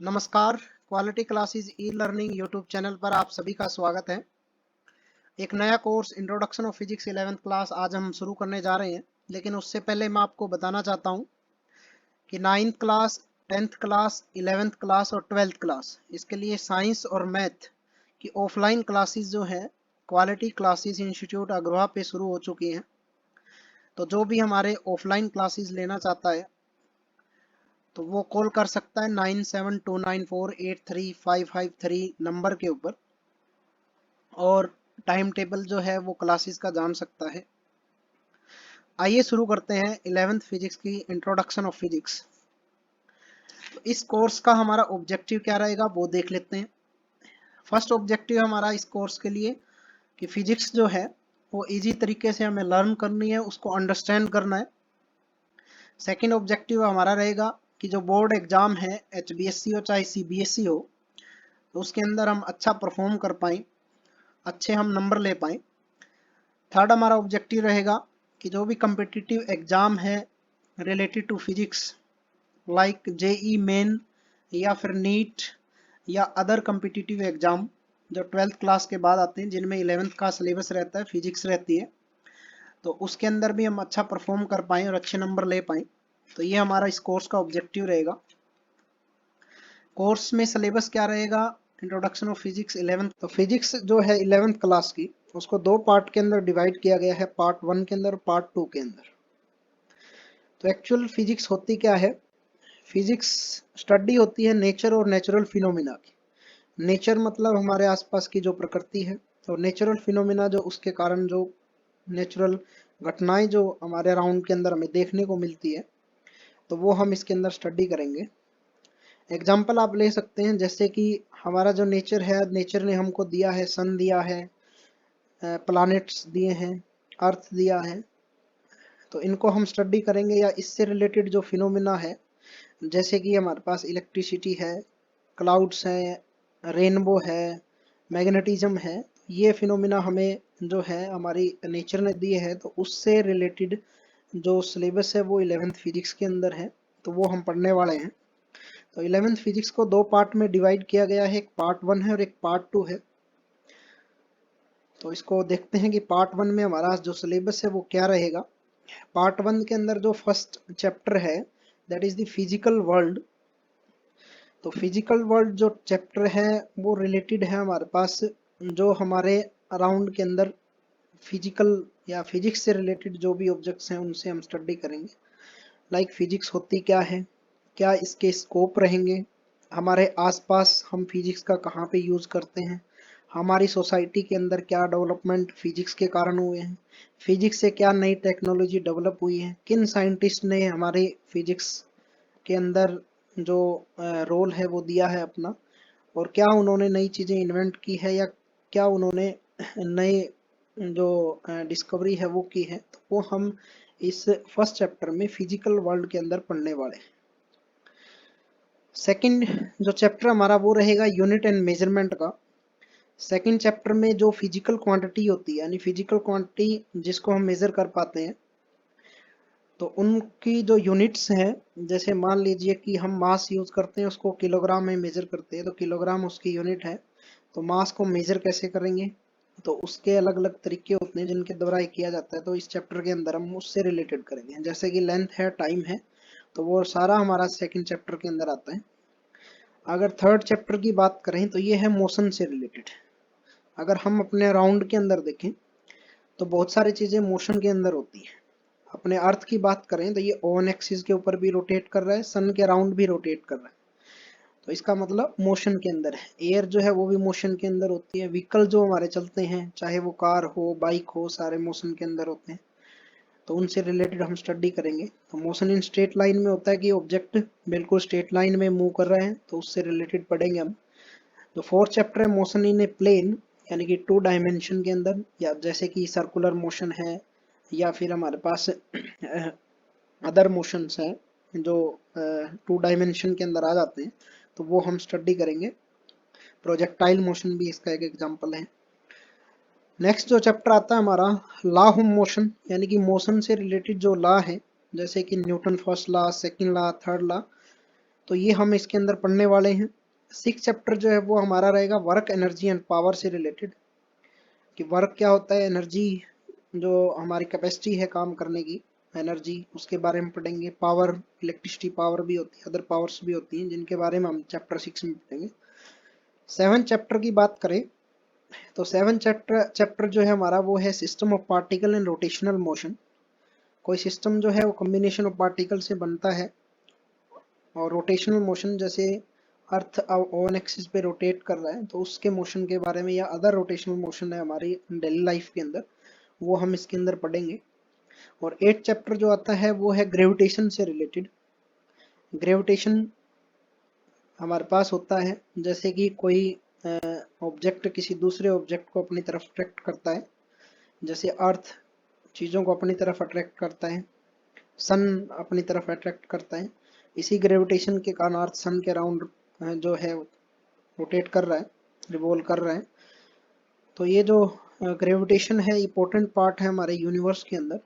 नमस्कार। Quality classes e learning YouTube channel पर आप सभी का स्वागत है। एक नया course introduction of physics 11th class आज हम शुरू करने जा रहे हैं, लेकिन उससे पहले मैं आपको बताना चाहता हूं कि 9th class, 10th class, 11th class और 12th क्लास, इसके लिए साइंस और मैथ की ऑफलाइन क्लासेस जो हैं क्वालिटी क्लासेस इंस्टीट्यूट अग्रवा पे शुरू हो चुकी हैं। तो जो भी हमारे ऑफलाइन क्लासेस लेना चाहता है तो वो कॉल कर सकता है 9729483553 नंबर के ऊपर, और टाइम टेबल जो है वो क्लासेस का जान सकता है। आइए शुरू करते हैं 11th फिजिक्स की इंट्रोडक्शन ऑफ फिजिक्स। तो इस कोर्स का हमारा ऑब्जेक्टिव क्या रहेगा वो देख लेते हैं। फर्स्ट ऑब्जेक्टिव हमारा इस कोर्स के लिए कि फिजिक्स जो है वो इजी तरीके से हमें लर्न करनी है, उसको अंडरस्टैंड करना है। सेकेंड ऑब्जेक्टिव हमारा रहेगा कि जो बोर्ड एग्जाम है HBSC हो चाहे CBSE हो, तो उसके अंदर हम अच्छा परफॉर्म कर पाएँ, अच्छे हम नंबर ले पाएँ। थर्ड हमारा ऑब्जेक्टिव रहेगा कि जो भी कम्पिटिटिव एग्जाम है related to physics like JEE Main या फिर नीट या अदर कम्पिटिटिव एग्जाम जो 12th क्लास के बाद आते हैं, जिनमें 11th का सिलेबस रहता है, फिजिक्स रहती है, तो उसके अंदर भी हम अच्छा परफॉर्म कर पाएँ और अच्छे नंबर ले पाएँ। तो ये हमारा इस कोर्स का ऑब्जेक्टिव रहेगा। कोर्स में सिलेबस क्या रहेगा? Introduction of physics 11th। तो फिजिक्स जो है 11th क्लास की, उसको दो पार्ट के अंदर डिवाइड किया गया है, पार्ट 1 के अंदर, पार्ट 2 के अंदर। तो एक्चुअल फिजिक्स होती क्या है? फिजिक्स स्टडी होती है नेचर और नेचुरल फिनोमिना की। नेचर मतलब हमारे आसपास की जो प्रकृति है, और नेचुरल फिनोमिना जो उसके कारण जो नेचुरल घटनाएं जो हमारे अराउंड के अंदर हमें देखने को मिलती है, तो वो हम इसके अंदर स्टडी करेंगे। एग्जाम्पल आप ले सकते हैं, जैसे कि हमारा जो नेचर है, नेचर ने हमको दिया है, सन दिया है, प्लैनेट्स दिए हैं, अर्थ दिया है, तो इनको हम स्टडी करेंगे। या इससे रिलेटेड जो फिनोमिना है, जैसे कि हमारे पास इलेक्ट्रिसिटी है, क्लाउड्स हैं, रेनबो है, मैग्नेटिज्म है, ये फिनोमिना हमें जो है हमारी नेचर ने दिए है, तो उससे रिलेटेड जो सिलेबस है वो 11th फिजिक्स के अंदर है, तो वो हम पढ़ने वाले हैं। तो 11th फिजिक्स को दो पार्ट में डिवाइड किया गया है, एक पार्ट 1 है और एक पार्ट 2 है। तो इसको देखते हैं कि पार्ट 1 में हमारा जो सिलेबस है वो क्या रहेगा। पार्ट 1 के अंदर जो फर्स्ट चैप्टर है, that is the physical world. तो फिजिकल वर्ल्ड जो चैप्टर है वो रिलेटेड है हमारे पास जो हमारे अराउंड के अंदर फिजिकल या फिजिक्स से रिलेटेड जो भी ऑब्जेक्ट्स हैं उनसे हम स्टडी करेंगे। लाइक फिजिक्स होती क्या है, क्या इसके स्कोप रहेंगे, हमारे आसपास हम फिजिक्स का कहाँ पे यूज़ करते हैं, हमारी सोसाइटी के अंदर क्या डेवलपमेंट फिजिक्स के कारण हुए हैं, फिजिक्स से क्या नई टेक्नोलॉजी डेवलप हुई है, किन साइंटिस्ट ने हमारे फिजिक्स के अंदर जो रोल है वो दिया है अपना, और क्या उन्होंने नई चीज़ें इन्वेंट की है, या क्या उन्होंने नए जो डिस्कवरी है वो की है, तो वो हम इस फर्स्ट चैप्टर में फिजिकल वर्ल्ड के अंदर पढ़ने वाले हैं। सेकंड जो चैप्टर हमारा वो रहेगा यूनिट एंड मेजरमेंट का। सेकंड चैप्टर में जो फिजिकल क्वांटिटी होती है, यानी फिजिकल क्वांटिटी जिसको हम मेजर कर पाते हैं, तो उनकी जो यूनिट्स हैं, जैसे मान लीजिए कि हम मास यूज करते हैं, उसको किलोग्राम में मेजर करते हैं, तो किलोग्राम उसकी यूनिट है। तो मास को मेजर कैसे करेंगे, तो उसके अलग अलग तरीके होते हैं जिनके द्वारा ये किया जाता है। तो इस चैप्टर के अंदर हम उससे रिलेटेड करेंगे, जैसे कि लेंथ है, टाइम है, तो वो सारा हमारा सेकंड चैप्टर के अंदर आता है। अगर थर्ड चैप्टर की बात करें तो ये है मोशन से रिलेटेड। अगर हम अपने अराउंड के अंदर देखें तो बहुत सारी चीज़ें मोशन के अंदर होती हैं। अपने अर्थ की बात करें तो ये ऑन एक्सिस के ऊपर भी रोटेट कर रहा है, सन के अराउंड भी रोटेट कर रहा है, तो इसका मतलब मोशन के अंदर है। एयर जो है वो भी मोशन के अंदर होती है। व्हीकल जो हमारे चलते हैं, चाहे वो कार हो, बाइक हो, सारे मोशन के अंदर होते हैं, तो उनसे रिलेटेड हम स्टडी करेंगे। तो मोशन इन स्ट्रेट लाइन में होता है कि ऑब्जेक्ट बिल्कुल स्ट्रेट लाइन में मूव कर रहे हैं, तो उससे रिलेटेड पढ़ेंगे हम। जो फोर्थ चैप्टर है मोशन इन ए प्लेन, यानी कि 2 डायमेंशन के अंदर, या जैसे कि सर्कुलर मोशन है, या फिर हमारे पास अदर मोशंस हैं जो 2 डायमेंशन के अंदर आ जाते हैं, तो वो हम स्टडी करेंगे। प्रोजेक्टाइल मोशन भी इसका एक एग्जांपल है। नेक्स्ट जो चैप्टर आता है हमारा लॉ ऑफ मोशन, यानी कि मोशन से रिलेटेड जो लॉ है, जैसे कि Newton first law, second law, third law, तो ये हम इसके अंदर पढ़ने वाले हैं। 6 चैप्टर जो है वो हमारा रहेगा वर्क, एनर्जी एंड पावर से रिलेटेड, कि वर्क क्या होता है, एनर्जी जो हमारी कैपेसिटी है काम करने की, एनर्जी उसके बारे में पढ़ेंगे, पावर, इलेक्ट्रिसिटी पावर भी होती है, अदर पावर्स भी होती हैं जिनके बारे में हम चैप्टर 6 में पढ़ेंगे। 7 चैप्टर की बात करें तो 7 चैप्टर जो है हमारा वो है system of particle and rotational motion. कोई सिस्टम जो है वो कॉम्बिनेशन ऑफ पार्टिकल से बनता है, और रोटेशनल मोशन जैसे अर्थ ओन एक्सिस पे रोटेट कर रहा है तो उसके मोशन के बारे में, या अदर रोटेशनल मोशन है हमारी डेली लाइफ के अंदर, वो हम इसके अंदर पढ़ेंगे। और 8 चैप्टर जो आता है वो है ग्रेविटेशन से रिलेटेड। ग्रेविटेशन हमारे पास होता है जैसे कि कोई ऑब्जेक्ट किसी दूसरे ऑब्जेक्ट को अपनी तरफ अट्रैक्ट करता है, जैसे अर्थ चीज़ों को अपनी तरफ अट्रैक्ट करता है, सन अपनी तरफ अट्रैक्ट करता है। इसी ग्रेविटेशन के कारण अर्थ सन के अराउंड जो है रोटेट कर रहा है, रिवॉल्व कर रहा है। तो ये जो ग्रेविटेशन है इंपॉर्टेंट पार्ट है हमारे यूनिवर्स के अंदर।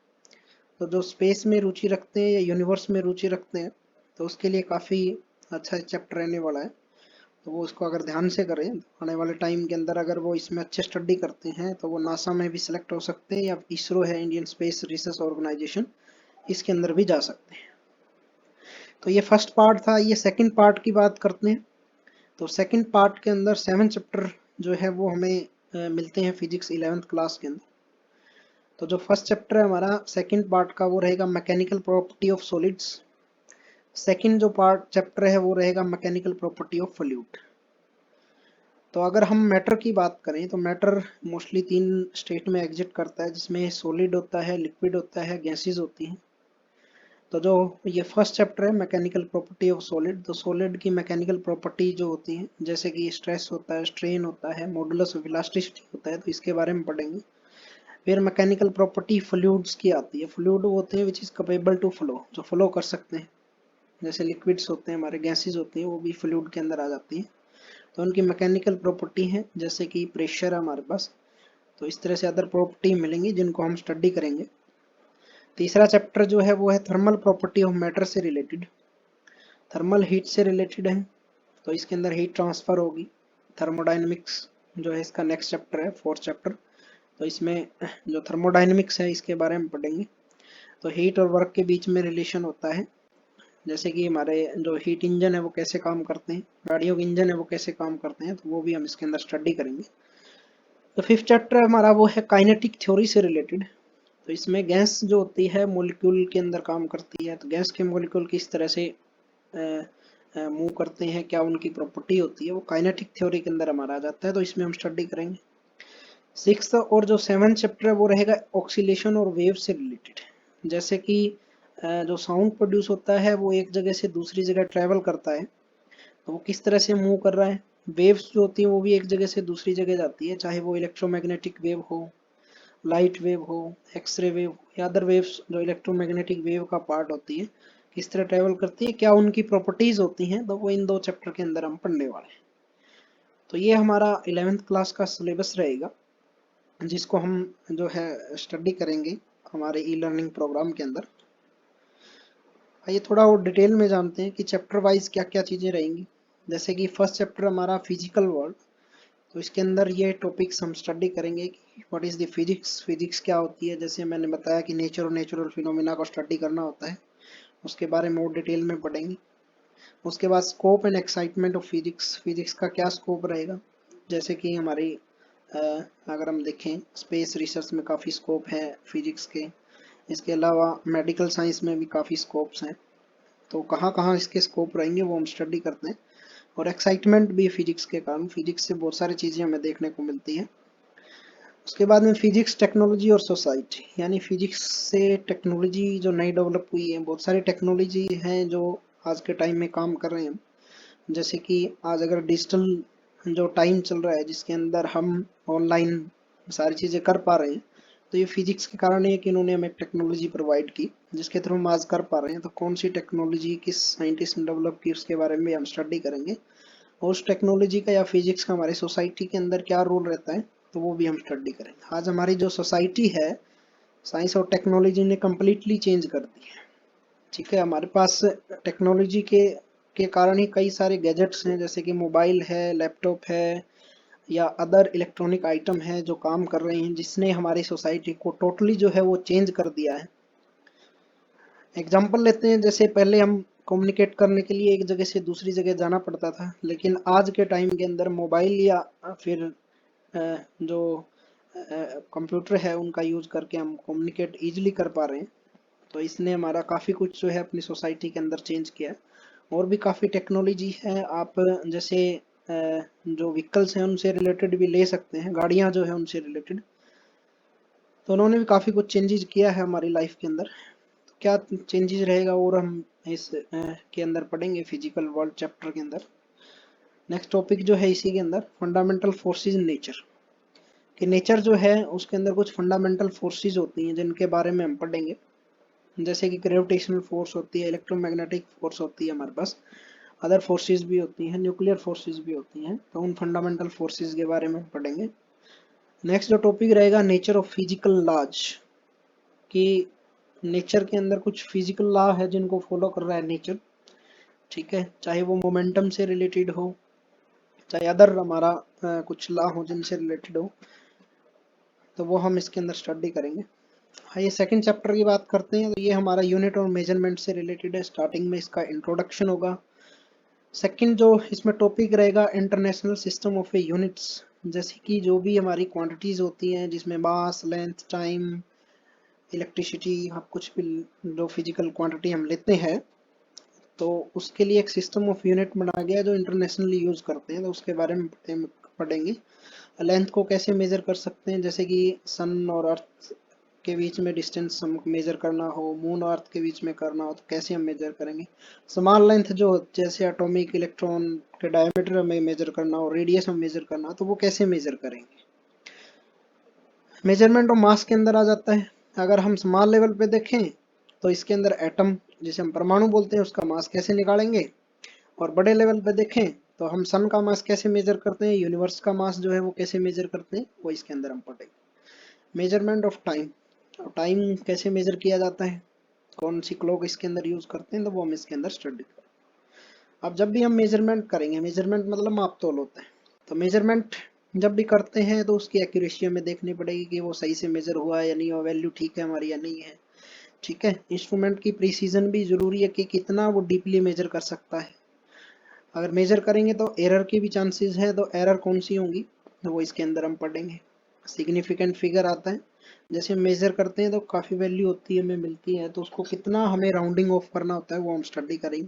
तो जो स्पेस में रुचि रखते हैं या यूनिवर्स में रुचि रखते हैं तो उसके लिए काफ़ी अच्छा चैप्टर रहने वाला है। तो वो इसको अगर ध्यान से करें आने वाले टाइम के अंदर, अगर वो इसमें अच्छे स्टडी करते हैं तो वो नासा में भी सिलेक्ट हो सकते हैं, या इसरो है इंडियन स्पेस रिसर्च ऑर्गेनाइजेशन, इसके अंदर भी जा सकते हैं। तो ये फर्स्ट पार्ट था। ये सेकंड पार्ट की बात करते हैं। तो सेकंड पार्ट के अंदर 7 चैप्टर जो है वो हमें मिलते हैं फिजिक्स 11th क्लास के अंदर। तो जो फर्स्ट चैप्टर है हमारा सेकंड पार्ट का वो रहेगा mechanical property of solids. Second जो पार्ट चैप्टर है वो रहेगा मैकेनिकल प्रॉपर्टी ऑफ फ्लूइड। तो अगर हम मैटर की बात करें तो मैटर मोस्टली 3 स्टेट में एग्जिस्ट करता है, जिसमें सॉलिड होता है, लिक्विड होता है, गैसेज होती हैं। तो जो ये फर्स्ट चैप्टर है मैकेनिकल प्रॉपर्टी ऑफ सॉलिड, तो सॉलिड की मैकेनिकल प्रॉपर्टी जो होती हैं जैसे कि स्ट्रेस होता है, स्ट्रेन होता है, मॉडुलस ऑफ इलास्टिसिटी होता है, तो इसके बारे में पढ़ेंगे। फिर मैकेनिकल प्रॉपर्टी फ्लूइड्स की आती है। फ्लूइड होते हैं which is capable to flow, जो फ्लो कर सकते हैं, जैसे लिक्विड्स होते हैं हमारे, गैसेज होती हैं, वो भी फ्लूइड के अंदर आ जाती हैं। तो उनकी मैकेनिकल प्रॉपर्टी है, जैसे कि प्रेशर है हमारे पास। तो इस तरह से अदर प्रॉपर्टी मिलेंगी जिनको हम स्टडी करेंगे। तीसरा चैप्टर जो है वो है थर्मल प्रॉपर्टी ऑफ मैटर से रिलेटेड। थर्मल हीट से रिलेटेड है, तो इसके अंदर हीट ट्रांसफर होगी। थर्मोडायनेमिक्स जो है इसका नेक्स्ट चैप्टर है, फोर्थ चैप्टर। तो इसमें जो थर्मोडायनेमिक्स है इसके बारे में पढ़ेंगे। तो हीट और वर्क के बीच में रिलेशन होता है, जैसे कि हमारे जो हीट इंजन है वो कैसे काम करते हैं, गाड़ियों के इंजन है वो कैसे काम करते हैं, तो वो भी हम इसके अंदर स्टडी करेंगे। तो फिफ्थ चैप्टर हमारा वो है काइनेटिक थ्योरी से रिलेटेड। तो इसमें गैस जो होती है मॉलिक्यूल के अंदर काम करती है, तो गैस के मॉलिक्यूल किस तरह से मूव करते हैं, क्या उनकी प्रॉपर्टी होती है, वो काइनेटिक थ्योरी के अंदर हमारा आ जाता है। तो इसमें हम स्टडी करेंगे। सिक्स्थ और जो 7th चैप्टर है वो रहेगा ऑक्सीलेशन और वेव से रिलेटेड। जैसे कि जो साउंड प्रोड्यूस होता है वो एक जगह से दूसरी जगह ट्रैवल करता है, तो वो किस तरह से मूव कर रहा है। वेव्स जो होती हैं वो भी एक जगह से दूसरी जगह जाती है, चाहे वो इलेक्ट्रोमैग्नेटिक वेव हो, लाइट वेव हो, एक्सरे वेव या अदर वेव्स जो इलेक्ट्रोमैग्नेटिक वेव का पार्ट होती है, किस तरह ट्रैवल करती है, क्या उनकी प्रॉपर्टीज होती हैं, तो वो इन 2 चैप्टर के अंदर हम पढ़ने वाले हैं। तो ये हमारा 11th क्लास का सिलेबस रहेगा, जिसको हम जो है स्टडी करेंगे हमारे ई लर्निंग प्रोग्राम के अंदर। आइए थोड़ा और डिटेल में जानते हैं कि चैप्टर वाइज क्या क्या चीज़ें रहेंगी। जैसे कि फर्स्ट चैप्टर हमारा फिजिकल वर्ल्ड, तो इसके अंदर ये टॉपिक्स हम स्टडी करेंगे कि what is the physics, physics क्या होती है। जैसे मैंने बताया कि नेचर और नेचुरल फिनोमिना को स्टडी करना होता है, उसके बारे में और डिटेल में पढ़ेंगे। उसके बाद scope and excitement of physics, physics का क्या स्कोप रहेगा। जैसे कि हमारी अगर हम देखें स्पेस रिसर्च में काफ़ी स्कोप है फिजिक्स के। इसके अलावा मेडिकल साइंस में भी काफ़ी स्कोप्स हैं, तो कहाँ कहाँ इसके स्कोप रहेंगे वो हम स्टडी करते हैं। और एक्साइटमेंट भी फिजिक्स के कारण, फिजिक्स से बहुत सारी चीज़ें हमें देखने को मिलती हैं। उसके बाद में फिजिक्स, टेक्नोलॉजी और सोसाइटी, यानी फिजिक्स से टेक्नोलॉजी जो नई डेवलप हुई है, बहुत सारी टेक्नोलॉजी हैं जो आज के टाइम में काम कर रहे हैं। जैसे कि आज अगर डिजिटल जो टाइम चल रहा है जिसके अंदर हम ऑनलाइन सारी चीज़ें कर पा रहे हैं, तो ये फिजिक्स के कारण है कि इन्होंने हमें टेक्नोलॉजी प्रोवाइड की जिसके थ्रू हम आज कर पा रहे हैं। तो कौन सी टेक्नोलॉजी किस साइंटिस्ट ने डेवलप की उसके बारे में हम स्टडी करेंगे, और उस टेक्नोलॉजी का या फिजिक्स का हमारी सोसाइटी के अंदर क्या रोल रहता है, तो वो भी हम स्टडी करेंगे। आज हमारी जो सोसाइटी है साइंस और टेक्नोलॉजी ने कम्प्लीटली चेंज कर दी है। ठीक है, हमारे पास टेक्नोलॉजी के जिसके कारण ही कई सारे गैजेट्स हैं जैसे कि मोबाइल है, लैपटॉप है या अदर इलेक्ट्रॉनिक आइटम है जो काम कर रहे हैं, जिसने हमारी सोसाइटी को टोटली जो है वो चेंज कर दिया है। एग्जाम्पल लेते हैं, जैसे पहले हम कम्युनिकेट करने के लिए एक जगह से दूसरी जगह जाना पड़ता था, लेकिन आज के टाइम के अंदर मोबाइल या फिर जो कंप्यूटर है उनका यूज करके हम कम्युनिकेट इजीली कर पा रहे हैं। तो इसने हमारा काफ़ी कुछ जो है अपनी सोसाइटी के अंदर चेंज किया है। और भी काफ़ी टेक्नोलॉजी है, आप जैसे जो व्हीकल्स हैं उनसे रिलेटेड भी ले सकते हैं, गाड़ियां जो है उनसे रिलेटेड। तो उन्होंने भी काफ़ी कुछ चेंजेस किया है हमारी लाइफ के अंदर। तो क्या चेंजेस रहेगा और हम इस के अंदर पढ़ेंगे फिजिकल वर्ल्ड चैप्टर के अंदर। नेक्स्ट टॉपिक जो है इसी के अंदर फंडामेंटल फोर्सेस इन नेचर, कि नेचर जो है उसके अंदर कुछ फंडामेंटल फोर्सेस होती हैं जिनके बारे में हम पढ़ेंगे, जैसे कि ग्रेविटेशनल फोर्स होती है, इलेक्ट्रोमैग्नेटिक फोर्स होती है हमारे पास, अदर फोर्सेस भी होती हैं, न्यूक्लियर फोर्सेस भी होती हैं। तो उन फंडामेंटल फोर्सेस के बारे में पढ़ेंगे। नेक्स्ट जो टॉपिक रहेगा नेचर ऑफ फिजिकल लॉज, कि नेचर के अंदर कुछ फिजिकल लॉ है जिनको फॉलो कर रहा है नेचर, ठीक है, चाहे वो मोमेंटम से रिलेटेड हो, चाहे अदर हमारा कुछ लॉ हो जिनसे रिलेटेड हो, तो वो हम इसके अंदर स्टडी करेंगे। हाँ, ये सेकंड चैप्टर की बात करते हैं, तो ये हमारा यूनिट और मेजरमेंट से रिलेटेड है। स्टार्टिंग में इसका इंट्रोडक्शन होगा। सेकंड जो इसमें टॉपिक रहेगा international system of a units, जैसे कि जो भी हमारी क्वांटिटीज होती हैं जिसमें मास, लेंथ, टाइम, इलेक्ट्रिसिटी, आप कुछ भी जो फिजिकल क्वांटिटी हम लेते हैं, तो उसके लिए एक सिस्टम ऑफ यूनिट बनाया गया जो इंटरनेशनली यूज करते हैं, तो उसके बारे में पढ़ेंगे। लेंथ को कैसे मेजर कर सकते हैं, जैसे कि सन और अर्थ के बीच में डिस्टेंस हम मेजर करना हो, मून और अर्थ के बीच में करना हो, तो कैसे हम मेजर करेंगे। समान लेंथ जो जैसे एटॉमिक इलेक्ट्रॉन के डायमीटर हमें मेजर करना हो, रेडियस हम मेजर करना हो, तो वो कैसे मेजर करेंगे। मेजरमेंट ऑफ मास के अंदर आ जाता है। अगर हम स्मॉल लेवल पे देखें तो इसके अंदर एटम जिसे हम परमाणु बोलते हैं उसका मास कैसे निकालेंगे, और बड़े लेवल पे देखें तो हम सन का मास कैसे मेजर करते हैं, यूनिवर्स का मास जो है वो कैसे मेजर करते हैं, वो इसके अंदर हम पढ़ेंगे। मेजरमेंट ऑफ टाइम, टाइम कैसे मेजर किया जाता है, कौन सी क्लॉक इसके अंदर यूज करते हैं, तो वो हम इसके अंदर स्टडी करेंगे। अब जब भी हम मेजरमेंट करेंगे, मेजरमेंट मतलब माप तोल होता है, तो मेजरमेंट जब भी करते हैं तो उसकी एक्यूरेसी हमें देखनी पड़ेगी कि वो सही से मेजर हुआ है या नहीं, और वैल्यू ठीक है हमारी या नहीं है, ठीक है। इंस्ट्रूमेंट की प्रिसीजन भी जरूरी है कि कितना वो डीपली मेजर कर सकता है। अगर मेजर करेंगे तो एरर की भी चांसेस है, तो एरर कौन सी होंगी, तो वो इसके अंदर हम पढ़ेंगे। सिग्निफिकेंट फिगर आता है, जैसे मेजर करते हैं तो काफ़ी वैल्यू होती है हमें मिलती है, तो उसको कितना हमें राउंडिंग ऑफ करना होता है वो हम स्टडी करेंगे।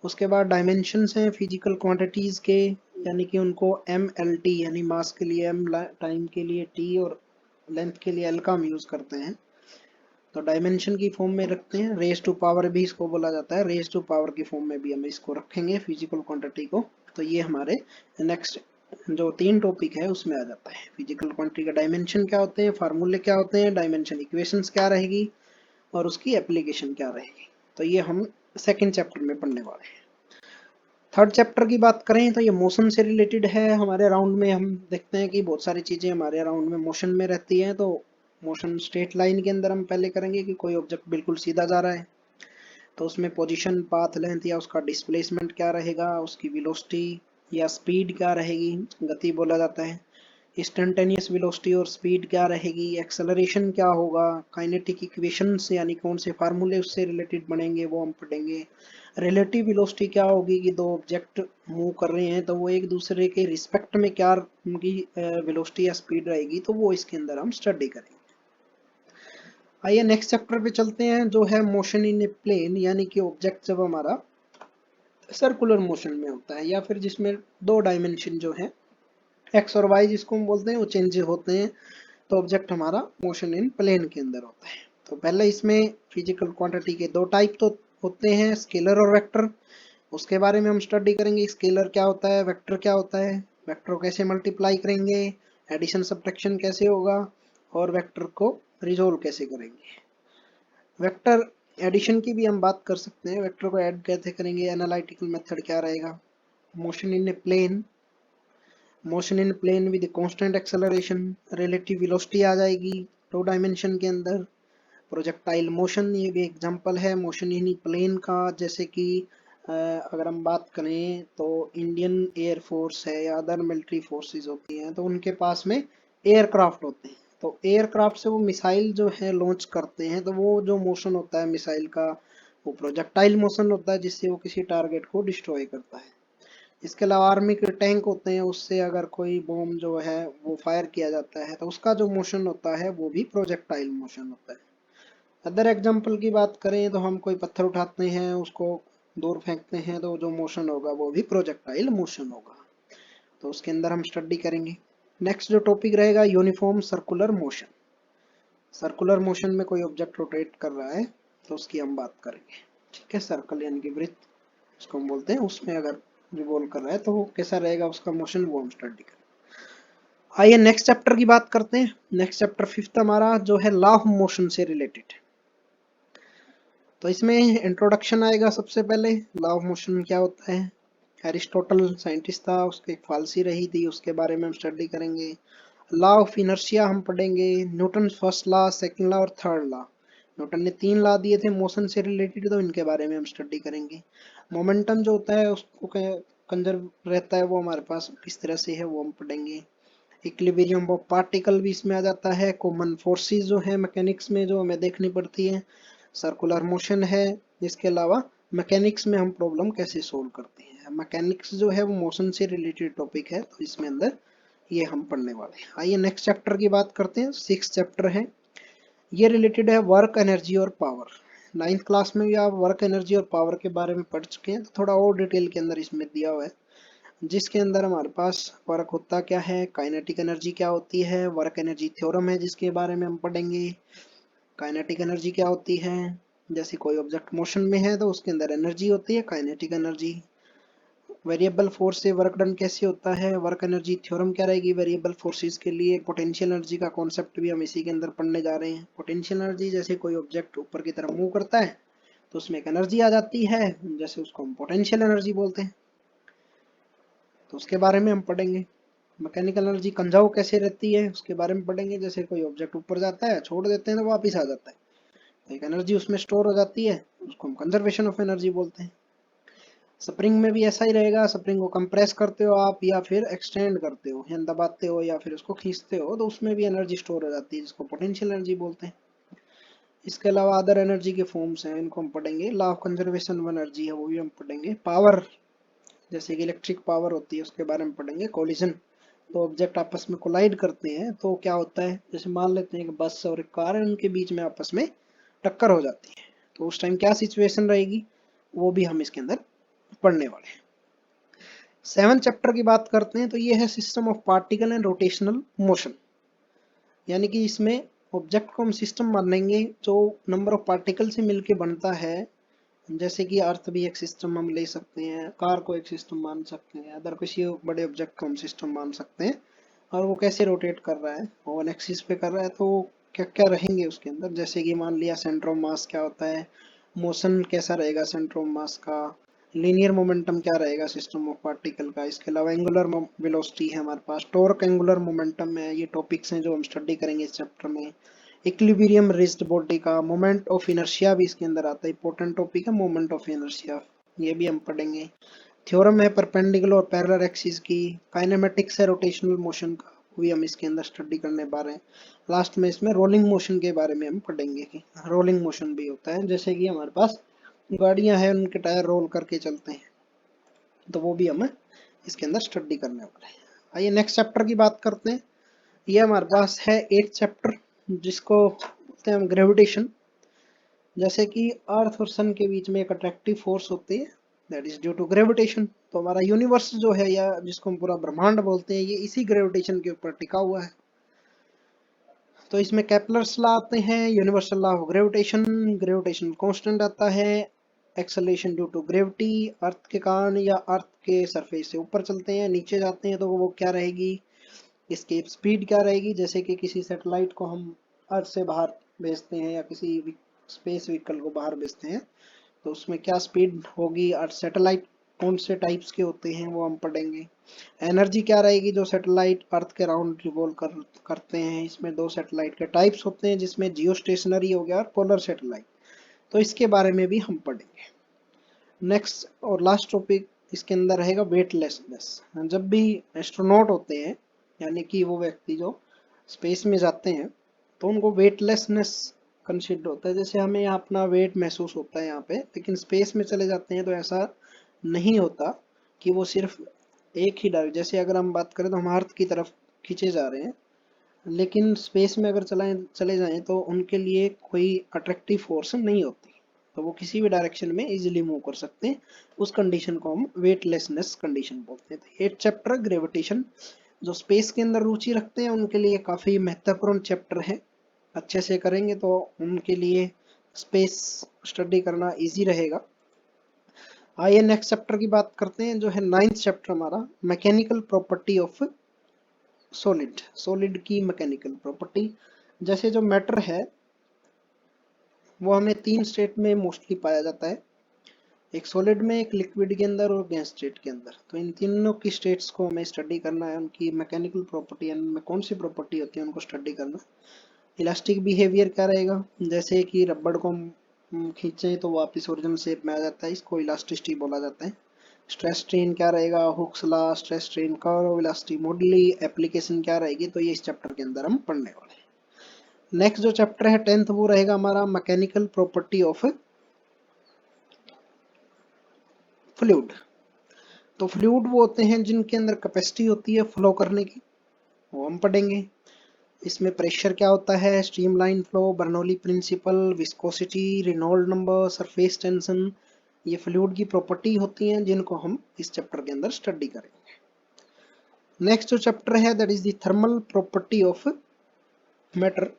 उसके बाद डायमेंशंस हैं फिजिकल क्वांटिटीज़ के, यानी कि उनको एम एल टी, यानी मास के लिए एम, टाइम के लिए टी, और लेंथ के लिए एल का हम यूज़ करते हैं। तो डायमेंशन की फॉर्म में रखते हैं, रेज टू पावर भी इसको बोला जाता है, रेज टू पावर की फॉर्म में भी हम इसको रखेंगे फिजिकल क्वांटिटी को। तो ये हमारे नेक्स्ट जो तीन टॉपिक है उसमें आ जाता है। फिजिकल क्वांटिटी का डायमेंशन क्या होते हैं, फार्मूले क्या होते हैं, डायमेंशन इक्वेशंस क्या रहेगी, और उसकी एप्लीकेशन क्या रहेगी। तो ये हम सेकेंड चैप्टर में पढ़ने वाले हैं। थर्ड चैप्टर की बात करें तो ये मोशन से रिलेटेड है। हमारे अराउंड में हम देखते हैं कि बहुत सारी चीज़ें हमारे अराउंड में मोशन में रहती हैं। तो मोशन स्ट्रेट लाइन के अंदर हम पहले करेंगे कि कोई ऑब्जेक्ट बिल्कुल सीधा जा रहा है, तो उसमें पोजीशन, पाथ, लेंथ या उसका डिस्प्लेसमेंट क्या रहेगा, उसकी वेलोसिटी या स्पीड क्या रहेगी, गति बोला जाता है। इंस्टेंटेनियस वेलोसिटी और स्पीड क्या रहेगी, एक्सेलरेशन क्या होगा, काइनेटिक इक्वेशंस यानी कौन से फार्मूले उससे रिलेटेड बनेंगे वो हम पढ़ेंगे। रिलेटिव वेलोसिटी क्या होगी कि दो ऑब्जेक्ट मूव कर रहे हैं तो वो एक दूसरे के रिस्पेक्ट में क्या उनकी वेलोसिटी या स्पीड रहेगी, तो वो इसके अंदर हम स्टडी करेंगे। आइए नेक्स्ट चैप्टर पे चलते हैं जो है मोशन इन ए प्लेन, यानी कि ऑब्जेक्ट जब हमारा सर्कुलर मोशन में होता है या फिर जिसमें दो डायमेंशन जो है एक्स और वाई जिसको हम बोलते हैं वो चेंज होते हैं, तो ऑब्जेक्ट हमारा मोशन इन प्लेन के अंदर होता है। तो पहले इसमें फिजिकल क्वांटिटी के दो टाइप तो होते हैं, स्केलर और वेक्टर। उसके बारे में हम स्टडी करेंगे, स्केलर क्या होता है, वेक्टर क्या होता है, वेक्टर को कैसे मल्टीप्लाई करेंगे, एडिशन सब्ट्रैक्शन कैसे होगा, और वेक्टर को रिजोल्व कैसे करेंगे। वेक्टर एडिशन की भी हम बात कर सकते हैं, वेक्टर को ऐड कैसे करेंगे, एनालिटिकल मेथड क्या रहेगा। Motion in a plane, motion in plane with constant acceleration, relative velocity आ जाएगी टू डायमेंशन के अंदर। प्रोजेक्टाइल मोशन, ये भी एग्जांपल है मोशन इन प्लेन का, जैसे कि अगर हम बात करें तो इंडियन एयर फोर्स है या अदर मिलिट्री फोर्सेस होती हैं तो उनके पास में एयरक्राफ्ट होते हैं। तो एयरक्राफ्ट से वो मिसाइल जो है लॉन्च करते हैं, तो वो जो मोशन होता है मिसाइल का वो प्रोजेक्टाइल मोशन होता है जिससे वो किसी टारगेट को डिस्ट्रॉय करता है। इसके अलावा आर्मी के टैंक होते हैं, उससे अगर कोई बॉम्ब जो है वो फायर किया जाता है तो उसका जो मोशन होता है वो भी प्रोजेक्टाइल मोशन होता है। अदर एग्जाम्पल की बात करें तो हम कोई पत्थर उठाते हैं उसको दूर फेंकते हैं तो जो मोशन होगा वो भी प्रोजेक्टाइल मोशन होगा। तो उसके अंदर हम स्टडी करेंगे। नेक्स्ट जो टॉपिक रहेगा uniform circular motion. Circular motion में कोई ऑब्जेक्ट रोटेट कर रहा है तो उसकी हम बात करेंगे। ठीक है, सर्कल यानी कि वृत्त उसको हम बोलते हैं, उसमें अगर रिवॉल्व कर रहा है तो वो कैसा रहेगा उसका मोशन, वो हम स्टडी करेंगे। आइए नेक्स्ट चैप्टर की बात करते हैं। नेक्स्ट चैप्टर फिफ्थ हमारा जो है लॉ ऑफ मोशन से रिलेटेड। तो इसमें इंट्रोडक्शन आएगा सबसे पहले। लॉ ऑफ मोशन क्या होता है, एरिस्टोटल साइंटिस्ट था, उसकी एक फालसी रही थी, उसके बारे में हम स्टडी करेंगे। लॉ ऑफ इनर्शिया हम पढ़ेंगे, Newton first law, second law और थर्ड लॉ। न्यूटन ने 3 लॉ दिए थे मोशन से रिलेटेड, तो इनके बारे में हम स्टडी करेंगे। मोमेंटम जो होता है उसको कंजर्व रहता है वो हमारे पास किस तरह से है वो हम पढ़ेंगे। इक्विलिब्रियम ऑफ पार्टिकल भी इसमें आ जाता है। कॉमन फोर्सेस जो है मैकेनिक्स में जो हमें देखनी पड़ती है। सर्कुलर मोशन है। इसके अलावा मैकेनिक्स में हम प्रॉब्लम कैसे सोल्व करते हैं। मैकेनिक्स जो है वो मोशन से रिलेटेड टॉपिक है, तो इसमें अंदर ये हम पढ़ने वाले हैं। आइए नेक्स्ट चैप्टर की बात करते हैं। 6th चैप्टर है, ये रिलेटेड है वर्क एनर्जी और पावर। 9th क्लास में भी आप वर्क एनर्जी और पावर के बारे में पढ़ चुके हैं, तो थोड़ा और डिटेल के अंदर इसमें दिया हुआ है, जिसके अंदर हमारे पास वर्क होता क्या है, काइनेटिक एनर्जी क्या होती है, वर्क एनर्जी थ्योरम है जिसके बारे में हम पढ़ेंगे। काइनेटिक एनर्जी क्या होती है, जैसे कोई ऑब्जेक्ट मोशन में है तो उसके अंदर एनर्जी होती है काइनेटिक एनर्जी। वेरिएबल फोर्स से वर्क डन कैसे होता है, वर्क एनर्जी थ्योरम क्या रहेगी वेरिएबल फोर्सेस के लिए। पोटेंशियल एनर्जी का कॉन्सेप्ट भी हम इसी के अंदर पढ़ने जा रहे हैं। पोटेंशियल एनर्जी जैसे कोई ऑब्जेक्ट ऊपर की तरफ मूव करता है तो उसमें एक एनर्जी आ जाती है, जैसे उसको हम पोटेंशियल एनर्जी बोलते हैं, तो उसके बारे में हम पढ़ेंगे। मैकेनिकल एनर्जी कंजर्व कैसे रहती है उसके बारे में पढ़ेंगे। जैसे कोई ऑब्जेक्ट ऊपर जाता है, छोड़ देते हैं तो वापस आ जाता है, तो एक एनर्जी उसमें स्टोर हो जाती है, उसको हम कंजर्वेशन ऑफ एनर्जी बोलते हैं। स्प्रिंग में भी ऐसा ही रहेगा, स्प्रिंग को कंप्रेस करते हो आप या फिर एक्सटेंड करते हो या दबाते हो या फिर उसको खींचते हो तो उसमें भी एनर्जी स्टोर हो जाती है, जिसको पोटेंशियल एनर्जी बोलते हैं। इसके अलावा अदर एनर्जी के फॉर्म्स हैं, इनको हम पढ़ेंगे। Law of conservation of energy है वो भी हम पढ़ेंगे। पावर जैसे कि इलेक्ट्रिक पावर होती है उसके बारे में पढ़ेंगे। कोलिजन, दो ऑब्जेक्ट आपस में कोलाइड करते हैं तो क्या होता है, जैसे मान लेते हैं कि बस और एक कार है, उनके बीच में आपस में टक्कर हो जाती है तो उस टाइम क्या सिचुएशन रहेगी, वो भी हम इसके अंदर पढ़ने वाले हैं। 7th चैप्टर की बात करते हैं तो ये है system of particle and rotational motion. यानी कि इसमें ऑब्जेक्ट को हम सिस्टम मानेंगे जो नंबर ऑफ पार्टिकल से मिलके बनता है। जैसे कि अर्थ भी एक सिस्टम हम ले सकते हैं, कार को एक सिस्टम मान सकते हैं, अदर किसी बड़े ऑब्जेक्ट को हम सिस्टम मान सकते हैं। और वो कैसे रोटेट कर रहा है, वन एक्सिस पे कर रहा है, तो क्या क्या रहेंगे उसके अंदर। जैसे कि मान लिया सेंटर ऑफ मास क्या होता है, मोशन कैसा रहेगा सेंटर ऑफ मास का, लीनियर मोमेंटम क्या रहेगा सिस्टम ऑफ पार्टिकल का। इसके अलावा एंगुलर वेलोसिटी है हमारे पास, टॉर्क एंगुलर मोमेंटम है, ये टॉपिक्स हैं जो हम स्टडी करेंगे इस चैप्टर में। इक्विलिब्रियम रिज्ड बॉडी का, मोमेंट ऑफ इनर्शिया भी इसके अंदर आता है, इंपॉर्टेंट टॉपिक है मोमेंट ऑफ इनर्शिया, ये भी हम पढ़ेंगे। थ्योरम है परपेंडिकुलर और पैरेलल एक्सिस की। काइनेमेटिक्स है रोटेशनल मोशन का, वो भी हम इसके अंदर स्टडी करने बारे हैं। लास्ट में इसमें रोलिंग मोशन के बारे में हम पढ़ेंगे कि रोलिंग मोशन भी होता है, जैसे कि हमारे पास गाड़ियां हैं उनके टायर रोल करके चलते हैं, तो वो भी हम इसके अंदर स्टडी करने वाले हैं। आइए नेक्स्ट चैप्टर की बात करते हैं। ये हमारे पास है 8th चैप्टर, जिसको बोलते हैं हम ग्रेविटेशन। जैसे कि अर्थ और सन के बीच में एक अट्रैक्टिव फोर्स होती है, that is due to gravitation. तो हमारा यूनिवर्स जो है या जिसको हम पूरा ब्रह्मांड बोलते हैं, ये इसी ग्रेविटेशन के ऊपर टिका हुआ है। तो इसमें केपलर्स लॉ आते हैं, universal law of gravitation, gravitation constant आता है, एक्सेलरेशन ड्यू टू ग्रेविटी, अर्थ के कारण या अर्थ के सरफेस से ऊपर चलते हैं नीचे जाते हैं तो वो क्या रहेगी, इसकी स्पीड क्या रहेगी। जैसे कि किसी सैटेलाइट को हम अर्थ से बाहर भेजते हैं या किसी स्पेस व्हीकल को बाहर भेजते हैं तो उसमें क्या स्पीड होगी, और सैटेलाइट कौन से टाइप्स के होते हैं वो हम पढ़ेंगे। एनर्जी क्या रहेगी जो सैटेलाइट अर्थ के राउंड रिवॉल्व करते हैं। इसमें दो सैटेलाइट के टाइप्स होते हैं, जिसमें जियो स्टेशनरी हो गया और पोलर सैटेलाइट, तो इसके बारे में भी हम पढ़ेंगे। नेक्स्ट और लास्ट टॉपिक इसके अंदर रहेगा वेटलेसनेस। जब भी एस्ट्रोनॉट होते हैं, यानी कि वो व्यक्ति जो स्पेस में जाते हैं, तो उनको वेटलेसनेस कंसिडर होता है। जैसे हमें यहाँ अपना वेट महसूस होता है यहाँ पे, लेकिन स्पेस में चले जाते हैं तो ऐसा नहीं होता कि वो सिर्फ एक ही डायरेक्शन, जैसे अगर हम बात करें तो हम अर्थ की तरफ खींचे जा रहे हैं, लेकिन स्पेस में अगर चले जाएं तो उनके लिए कोई अट्रैक्टिव फोर्स नहीं होती, तो वो किसी भी डायरेक्शन में इजीली मूव कर सकते हैं। उस कंडीशन को हम वेटलेसनेस कंडीशन बोलते हैं। तो 8 चैप्टर ग्रेविटेशन, जो स्पेस के अंदर रुचि रखते हैं उनके लिए काफी महत्वपूर्ण चैप्टर है। अच्छे से करेंगे तो उनके लिए स्पेस स्टडी करना इजी रहेगा। आइए नेक्स्ट चैप्टर की बात करते हैं, जो है 9th चैप्टर हमारा, mechanical property of solid. Solid की मैकेनिकल प्रॉपर्टी, जैसे जो मैटर है वो हमें 3 स्टेट में मोस्टली पाया जाता है, एक सॉलिड में, एक लिक्विड के अंदर और गैस स्टेट के अंदर। तो इन तीनों की स्टेट्स को हमें स्टडी करना है, उनकी मैकेनिकल प्रॉपर्टी, उनमें कौन सी प्रॉपर्टी होती है उनको स्टडी करना। इलास्टिक बिहेवियर क्या रहेगा, जैसे कि रबड़ को हम खींचे तो वापस ओरिजिनल शेप में आ जाता है, इसको इलास्टिसिटी बोला जाता है। स्ट्रेस स्ट्रेन क्या रहेगा, Hooke's law, stress strain curve, elastic मोडली एप्लीकेशन क्या रहेगी, तो ये इस चैप्टर के अंदर हम पढ़ने वाले हैं। नेक्स्ट जो चैप्टर है 10th, वो रहेगा हमारा मैकेनिकल प्रॉपर्टी ऑफ फ्लूइड। तो फ्लूइड वो होते हैं जिनके अंदर कैपेसिटी होती है फ्लो करने की, वो हम पढ़ेंगे। इसमें प्रेशर क्या होता है, streamline flow, Bernoulli principle, viscosity, Reynold number, surface tension, ये फ्लूइड की प्रॉपर्टी होती हैं जिनको हम इस चैप्टर के अंदर स्टडी करेंगे। नेक्स्ट जो चैप्टर है that is the thermal property of matter,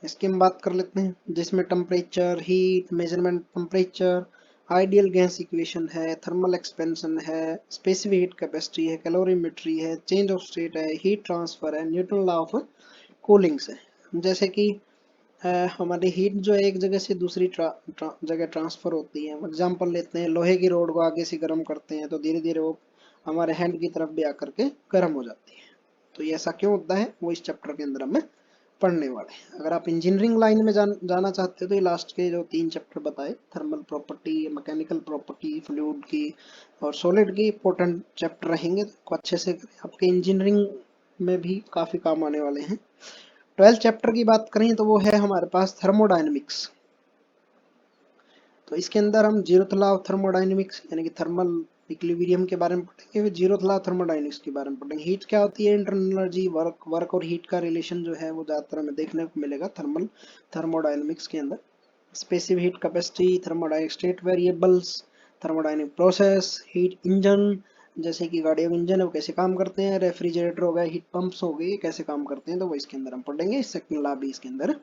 इसकी हम बात कर लेते हैं, जिसमें temperature, heat measurement, temperature, ideal gas equation है, थर्मल एक्सपेंशन है, स्पेसिफिक हीट कैपेसिटी है, कैलोरीमेट्री है, चेंज ऑफ स्टेट है, हीट ट्रांसफर है, न्यूटन लॉ ऑफ कूलिंग्स है। जैसे कि हमारी हीट जो है एक जगह से दूसरी जगह ट्रांसफर होती है। एग्जांपल लेते हैं, लोहे की रोड को आगे से गर्म करते हैं तो धीरे धीरे वो हमारे हैंड की तरफ भी आकर के गर्म हो जाती है। तो ये ऐसा क्यों होता है, वो इस चैप्टर के अंदर हमें पढ़ने वाले हैं। अगर आप इंजीनियरिंग लाइन में जाना चाहते हो तो ये लास्ट के जो 3 चैप्टर बताए, thermal property, mechanical property, fluid की और सॉलिड की, इंपॉर्टेंट चैप्टर रहेंगे, तो अच्छे से आपके इंजीनियरिंग में भी काफी काम आने वाले हैं। 12th चैप्टर की बात करें तो वो है हमारे पास थर्मोडायनेमिक्स। तो इसके अंदर हम जीरोथ लॉ ऑफ थर्मोडायनेमिक्स यानी कि थर्मल इक्विलिब्रियम के बारे में पढ़ेंगे, फिर जीरोथ लॉ ऑफ थर्मोडायनेमिक्स के बारे में पढ़ेंगे। हीट क्या होती है, इंटरनल एनर्जी, वर्क और हीट का रिलेशन जो है वो ज्यादातर हमें देखने को मिलेगा थर्मोडायनेमिक्स के अंदर। Specific heat capacity, thermodynamic state variables, thermodynamic process, heat engine, जैसे कि गाड़ियों के इंजन है वो कैसे काम करते हैं, रेफ्रिजरेटर हो गए, हीट पंप्स हो गए, कैसे काम करते हैं, तो वो इसके अंदर हम पढ़ेंगे। सेकंड लॉ भी इसके अंदर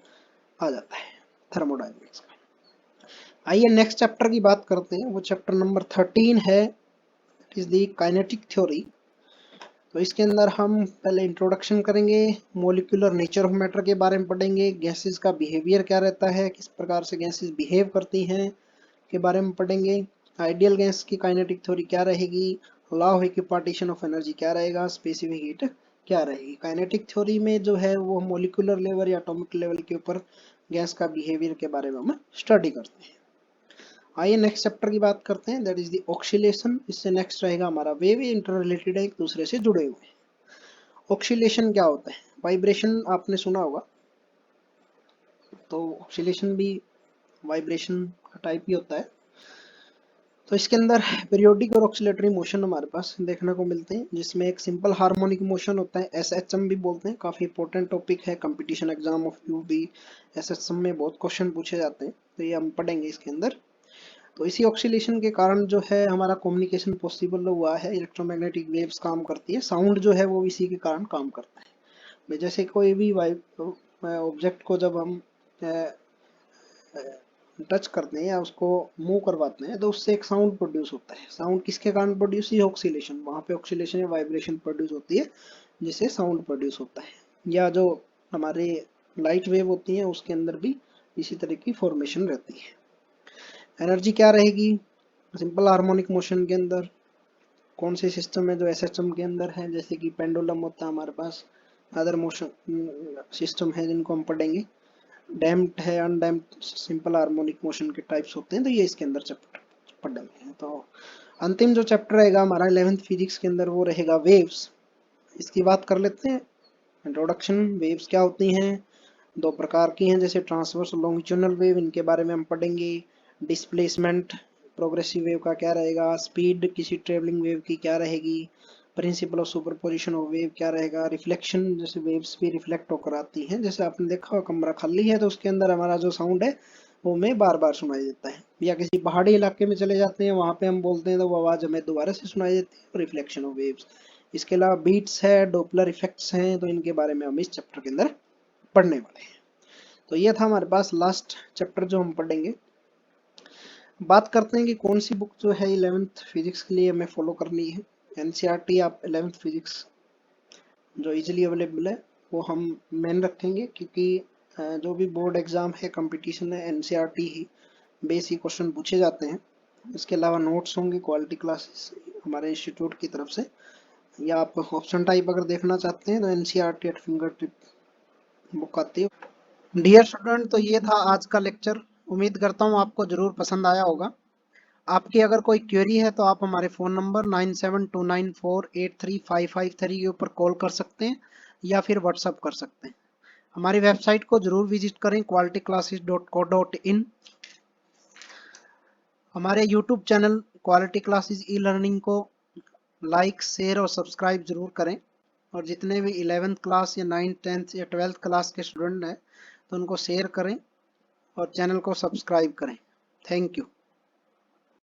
आ जाता है थर्मोडायनेमिक्स का। आइए नेक्स्ट चैप्टर की बात करते हैं, वो चैप्टर नंबर 13 है, इज दी काइनेटिक थ्योरी। तो इसके अंदर हम पहले इंट्रोडक्शन करेंगे, मोलिकुलर नेचर ऑफ मैटर के बारे में पढ़ेंगे, गैसेस का बिहेवियर क्या रहता है, किस प्रकार से गैसेस बिहेव करती हैं के बारे में पढ़ेंगे। आइडियल गैस की काइनेटिक थ्योरी क्या रहेगी, law of equipartition of energy क्या रहेगा, स्पेसिफिक हीट क्या रहेगी। काइनेटिक थ्योरी में जो है वो मोलिकुलर लेवल या एटॉमिक लेवल के ऊपर गैस का बिहेवियर के बारे में हम स्टडी करते हैं। आइए नेक्स्ट चैप्टर की बात करते हैं, दैट इज द ऑक्सीलेशन। इससे नेक्स्ट रहेगा हमारा वेव, इंटर रिलेटेड है, एक दूसरे से जुड़े हुए हैं। ऑक्सीलेशन क्या होता है, वाइब्रेशन आपने सुना होगा, तो ऑक्सीलेशन भी वाइब्रेशन का टाइप ही होता है। तो इसके अंदर पीरियोडिक और ऑक्सीलेटरी मोशन हमारे पास देखने को मिलते हैं, जिसमें एक सिंपल हार्मोनिक मोशन होता है, एसएचएम भी बोलते हैं, काफी इंपॉर्टेंट टॉपिक है, competition exam of UP SHM में बहुत क्वेश्चन पूछे जाते हैं, तो ये हम पढ़ेंगे इसके अंदर। तो इसी ऑक्सीलेशन के कारण जो है हमारा कम्युनिकेशन पॉसिबल हुआ है, इलेक्ट्रोमैग्नेटिक वेव्स काम करती है, साउंड जो है वो इसी के कारण काम करता है। जैसे कोई भी ऑब्जेक्ट को जब हम टच करते हैं या उसको मूव करवाते हैं तो उससे एक साउंड प्रोड्यूस होता है। साउंड किसके कारण प्रोड्यूस, ये ऑक्सीलेशन, वहाँ पे ऑक्सीलेशन या वाइब्रेशन प्रोड्यूस होती है जिससे साउंड प्रोड्यूस होता है। या जो हमारे लाइट वेव होती है उसके अंदर भी इसी तरह की फॉर्मेशन रहती है। एनर्जी क्या रहेगी, सिंपल हार्मोनिक मोशन के अंदर कौन से सिस्टम है जो एसएचएम के अंदर है, जैसे कि पेंडुलम होता है हमारे पास, अदर मोशन सिस्टम है जिनको हम पढ़ेंगे, डैम्प्ड है, अनडैम्प्ड, सिंपल हार्मोनिक मोशन के टाइप्स होते हैं, तो ये इसके अंदर चैप्टर पढ़ेंगे। तो अंतिम जो चैप्टर रहेगा हमारा 11th फिजिक्स के अंदर वो रहेगा वेव्स। इसकी बात कर लेते हैं। इंट्रोडक्शन, वेव्स क्या होती हैं, दो प्रकार की हैं, जैसे ट्रांसवर्स और लॉन्गिट्यूडनल वेव, इनके बारे में हम पढ़ेंगे। डिस्प्लेसमेंट प्रोग्रेसिव वेव का क्या रहेगा, स्पीड किसी ट्रेवलिंग वेव की क्या रहेगी, principle of superposition of wave क्या रहेगा, रिफ्लेक्शन, जैसे वेव्स भी रिफ्लेक्ट होकर आती हैं, जैसे आपने देखा कमरा खाली है तो उसके अंदर हमारा जो साउंड है वो हमें बार बार सुनाई देता है, या किसी पहाड़ी इलाके में चले जाते हैं वहां पे हम बोलते हैं तो वो आवाज हमें दोबारा से सुनाई देती है, रिफ्लेक्शन ऑफ वेव्स। इसके अलावा बीट्स है, डोपलर इफेक्ट्स हैं, तो इनके बारे में हम इस चैप्टर के अंदर पढ़ने वाले हैं। तो ये था हमारे पास लास्ट चैप्टर जो हम पढ़ेंगे। बात करते हैं कि कौन सी बुक जो है 11th फिजिक्स के लिए हमें फॉलो करनी है। एनसीईआरटी आप 11th फिजिक्स जो इजीली अवेलेबल है वो हम मेन रखेंगे, क्योंकि जो भी बोर्ड एग्जाम है, कंपटीशन है, एनसीईआरटी ही बेसिक क्वेश्चन पूछे जाते हैं। इसके अलावा नोट्स होंगे, क्वालिटी क्लासेस हमारे इंस्टीट्यूट की तरफ से, या आप ऑप्शन टाइप अगर देखना चाहते हैं तो NCERT eight finger tip book आती है। डियर स्टूडेंट, तो ये था आज का लेक्चर। उम्मीद करता हूँ आपको जरूर पसंद आया होगा। आपकी अगर कोई क्वेरी है तो आप हमारे फ़ोन नंबर 9729483553 के ऊपर कॉल कर सकते हैं या फिर व्हाट्सअप कर सकते हैं। हमारी वेबसाइट को जरूर विजिट करें qualityclasses.co.in। हमारे YouTube channel quality classes e learning को लाइक, शेयर और सब्सक्राइब जरूर करें। और जितने भी 11th क्लास या 9th 10th या 12th क्लास के स्टूडेंट हैं तो उनको शेयर करें और चैनल को सब्सक्राइब करें। Thank you.